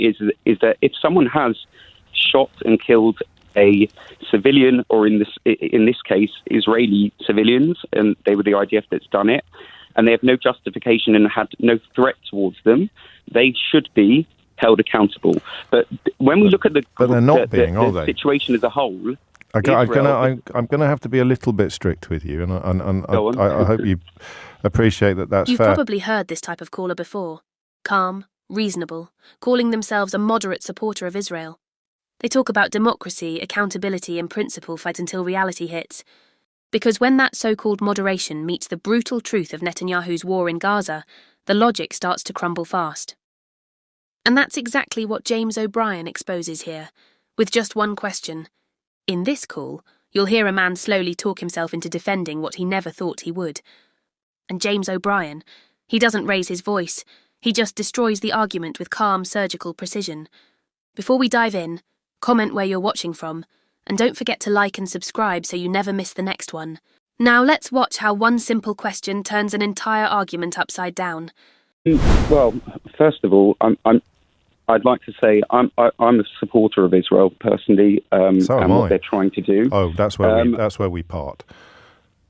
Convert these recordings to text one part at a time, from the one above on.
is that if someone has shot and killed a civilian, or in this case, Israeli civilians, and they were the IDF that's done it, and they have no justification and had no threat towards them, they should be held accountable. But when we look at the situation as a whole, I'm going to have to be a little bit strict with you, and I hope you appreciate that. That's You've fair. probably heard this type of caller before. Calm, reasonable, calling themselves a moderate supporter of Israel. They talk about democracy, accountability and principle fight until reality hits. Because when that so-called moderation meets the brutal truth of Netanyahu's war in Gaza, the logic starts to crumble fast. And that's exactly what James O'Brien exposes here, with just one question. In this call, you'll hear a man slowly talk himself into defending what he never thought he would. And James O'Brien, he doesn't raise his voice, he just destroys the argument with calm, surgical precision. Before we dive in, comment where you're watching from, and don't forget to like and subscribe so you never miss the next one. Now let's watch how one simple question turns an entire argument upside down. Well, first of all, I'd like to say I'm a supporter of Israel personally, and what they're trying to do. Oh, that's where we part.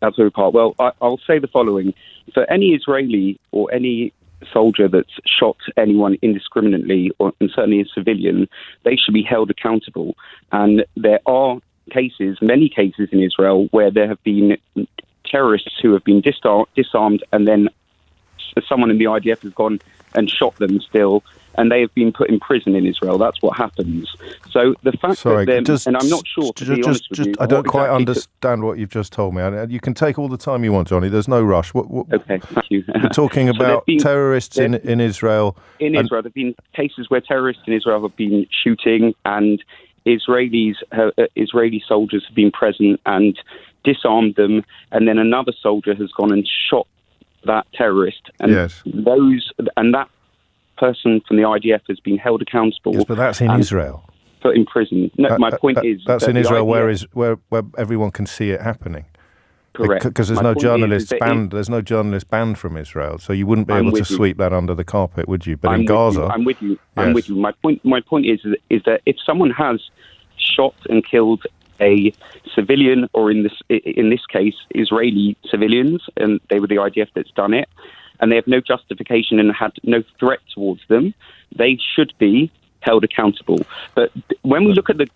That's where we part. Well, I'll say the following: for any Israeli or any soldier that's shot anyone indiscriminately, and certainly a civilian, they should be held accountable. And there are many cases in Israel where there have been terrorists who have been disarmed, and then someone in the IDF has gone and shot them still, and they have been put in prison in Israel. That's what happens. So the fact and I'm not sure, to be honest with you, I don't quite understand what you've just told me. You can take all the time you want, Johnny. There's no rush. Okay, thank you. We're talking about terrorists in Israel. In Israel, there have been cases where terrorists in Israel have been shooting, and Israeli soldiers have been present and disarmed them, and then another soldier has gone and shot that terrorist, and that person from the IDF has been held accountable. Yes, but that's in Israel. Put in prison. No, my point is that's in Israel, where everyone can see it happening. Correct. Because there's no journalists banned. There's no journalist banned from Israel, so you wouldn't be able to sweep that under the carpet, would you? But in Gaza, I'm with you. I'm with you. My point is that if someone has shot and killed a civilian, or in this case, Israeli civilians, and they were the IDF that's done it, and they have no justification and had no threat towards them, they should be held accountable. But when we look at the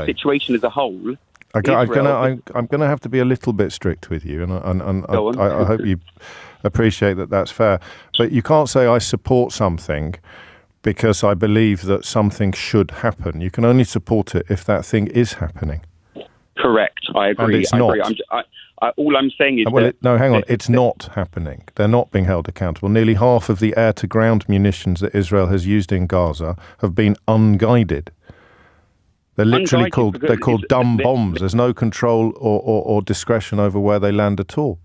situation as a whole, I'm going to have to be a little bit strict with you, and I hope you appreciate that. That's fair. But you can't say I support something because I believe that something should happen. You can only support it if that thing is happening. Correct. I agree. And it's not. All I'm saying is it's not happening. They're not being held accountable. Nearly half of the air-to-ground munitions that Israel has used in Gaza have been unguided. They're literally called dumb bombs. There's no control or discretion over where they land at all.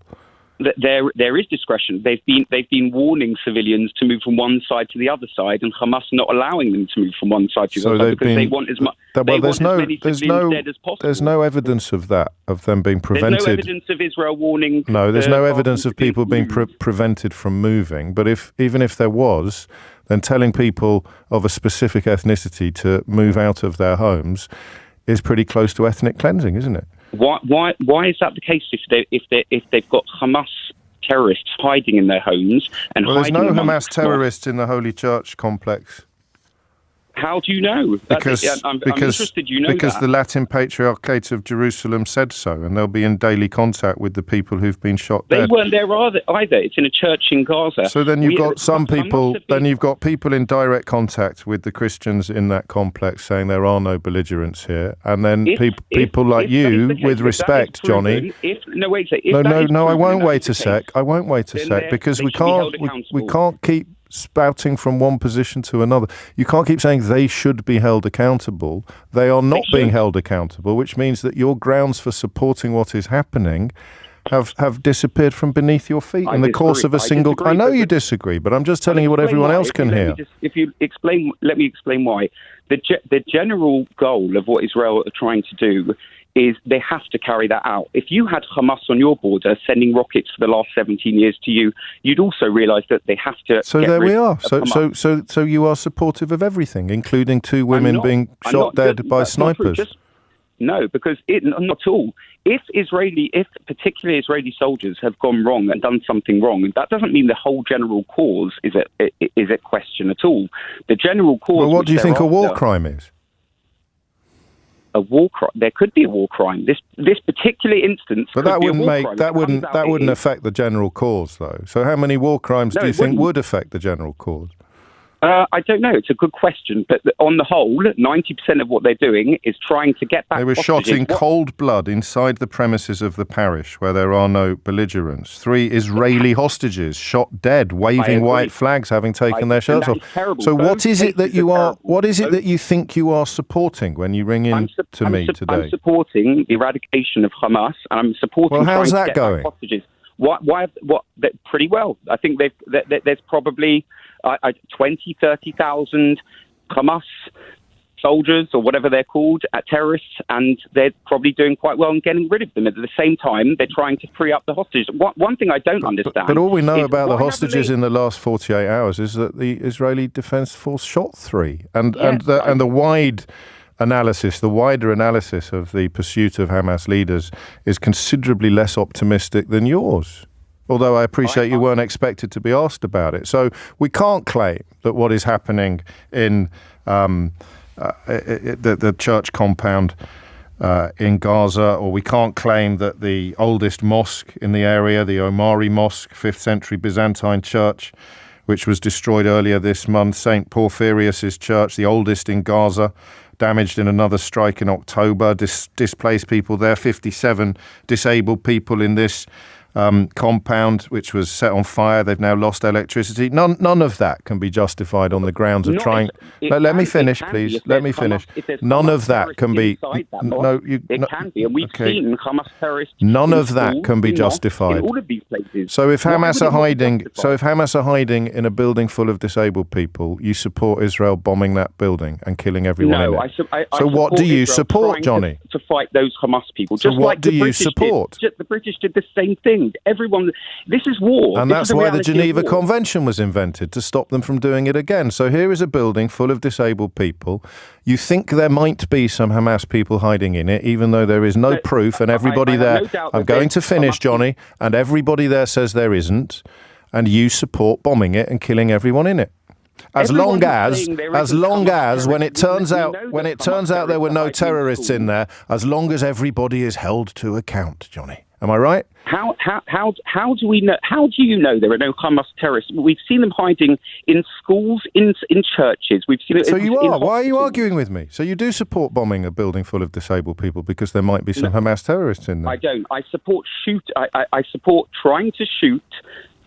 There is discretion. They've been warning civilians to move from one side to the other side, and Hamas not allowing them to move from one side to the other side because they want as much. There's no evidence of that, of them being prevented. There's no evidence of Israel warning. No, there's no evidence of people being prevented from moving. But even if there was, then telling people of a specific ethnicity to move out of their homes is pretty close to ethnic cleansing, isn't it? Why is that the case if they've got Hamas terrorists hiding in their homes and there's no Hamas terrorists in the Holy Church complex. How do you know? I'm interested. You know because the Latin Patriarchate of Jerusalem said so, and they'll be in daily contact with the people who've been shot dead. They weren't there either. It's in a church in Gaza. So then you've got some people. Then you've got people in direct contact with the Christians in that complex saying there are no belligerents here, and then people like you, with respect, Johnny. I won't wait a sec. I won't wait a sec because we can't keep spouting from one position to another. You can't keep saying they should be held accountable. They are not being held accountable, which means that your grounds for supporting what is happening have disappeared from beneath your feet in the course of a single... I know you disagree, but I'm just telling you what everyone else can hear. Let me explain why. The general goal of what Israel are trying to do is they have to carry that out. If you had Hamas on your border sending rockets for the last 17 years to you, you'd also realise that they have to. So there we are. So you are supportive of everything, including two women being shot dead by snipers. No, because not at all. If particularly Israeli soldiers have gone wrong and done something wrong, that doesn't mean the whole general cause is at question at all. The general cause. Well, what do you think a war crime is? A war crime. There could be a war crime. This particular instance. But that wouldn't affect the general cause, though. So how many war crimes do you think would affect the general cause? I don't know. It's a good question. But on the whole, 90% of what they're doing is trying to get back. They were shot in cold blood inside the premises of the parish where there are no belligerents. 3 Israeli hostages shot dead, waving white flags, having taken their shirts off. So what is it that you are? What is it that you think you are supporting when you ring in to me today? I'm supporting the eradication of Hamas, and I'm supporting. Well, how's that going? Hostages. Why? Pretty well. I think there's probably 20,000, 30,000 Hamas soldiers, or whatever they're called, terrorists, and they're probably doing quite well in getting rid of them. At the same time, they're trying to free up the hostages. One thing I don't understand... But all we know about the hostages in the last 48 hours is that the Israeli Defense Force shot 3. And the wider analysis of the pursuit of Hamas leaders is considerably less optimistic than yours. Although I appreciate you weren't expected to be asked about it. So we can't claim that what is happening in the church compound in Gaza, or we can't claim that the oldest mosque in the area, the Omari Mosque, 5th century Byzantine church, which was destroyed earlier this month, St. Porphyrius' church, the oldest in Gaza, damaged in another strike in October, displaced people there, 57 disabled people in this compound, which was set on fire. They've now lost electricity. None of that can be justified on the grounds of trying... Let me finish, please. Let me finish. None of that can be... It can be, and we've seen Hamas terrorists... None of that can be justified. In all of these places. So if Hamas are hiding in a building full of disabled people, you support Israel bombing that building and killing everyone in it? So what do you support, Johnny? To fight those Hamas people. So what do you support? The British did the same thing. Everyone, this is war. And that's why the Geneva Convention was invented, to stop them from doing it again. So here is a building full of disabled people. You think there might be some Hamas people hiding in it, even though there is no proof, and everybody there... I'm going to finish, Johnny, and everybody there says there isn't, and you support bombing it and killing everyone in it. As long as when it turns out there were no terrorists in there, as long as everybody is held to account, Johnny. Am I right? How do we know? How do you know there are no Hamas terrorists? We've seen them hiding in schools, in churches. We've seen it. So you are. Why are you arguing with me? So you do support bombing a building full of disabled people because there might be some Hamas terrorists in there? I don't. I support I support trying to shoot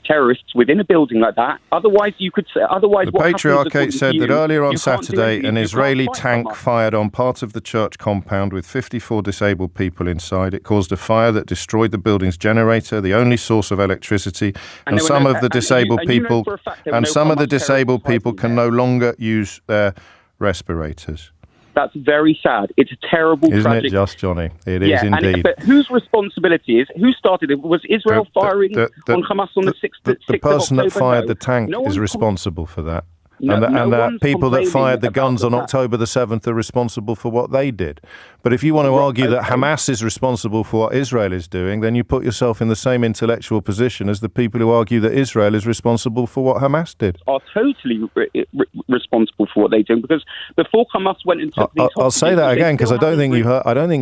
terrorists within a building like that. Otherwise, you could say... Otherwise, the Patriarchate said that earlier on Saturday, an Israeli tank fired on part of the church compound with 54 disabled people inside. It caused a fire that destroyed the building's generator, the only source of electricity, and some of the disabled people can no longer use their respirators. That's very sad. It's a terrible, Isn't tragic... it just, Johnny? It is indeed. But whose responsibility is... Who started it? Was Israel firing on Hamas on the 6th of October? The person that fired the tank is responsible for that. And the people that fired the guns on October the 7th are responsible for what they did. But if you want to argue that Hamas is responsible for what Israel is doing, then you put yourself in the same intellectual position as the people who argue that Israel is responsible for what Hamas did. Are totally responsible for what they do, because before Hamas went and took these... I'll say that again, because I don't think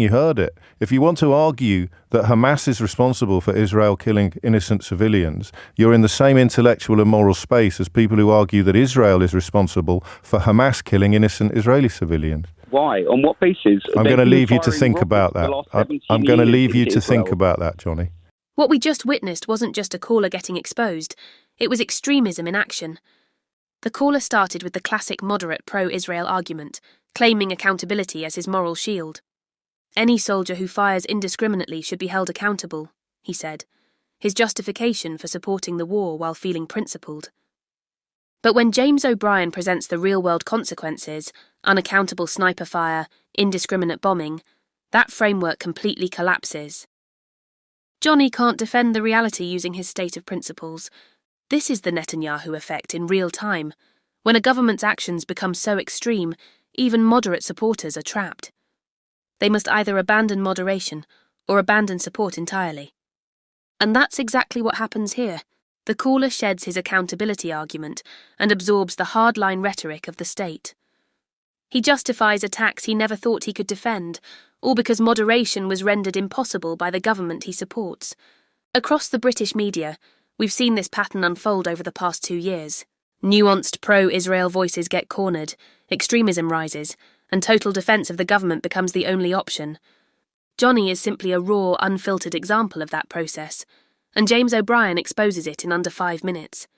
you heard it. If you want to argue that Hamas is responsible for Israel killing innocent civilians, you're in the same intellectual and moral space as people who argue that Israel is responsible for Hamas killing innocent Israeli civilians. Why? On what basis? I'm going to leave you to think about that. I'm going to leave you to think about that, Johnny. What we just witnessed wasn't just a caller getting exposed. It was extremism in action. The caller started with the classic moderate pro-Israel argument, claiming accountability as his moral shield. Any soldier who fires indiscriminately should be held accountable. he said, his justification for supporting the war while feeling principled. But when James O'Brien presents the real-world consequences, unaccountable sniper fire, indiscriminate bombing, that framework completely collapses. Johnny can't defend the reality using his state of principles. This is the Netanyahu effect in real time. When a government's actions become so extreme, even moderate supporters are trapped. They must either abandon moderation or abandon support entirely. And that's exactly what happens here. The caller sheds his accountability argument and absorbs the hardline rhetoric of the state. He justifies attacks he never thought he could defend, all because moderation was rendered impossible by the government he supports. Across the British media, we've seen this pattern unfold over the past 2 years. Nuanced pro-Israel voices get cornered, extremism rises, and total defence of the government becomes the only option. Johnny is simply a raw, unfiltered example of that process, and James O'Brien exposes it in under 5 minutes.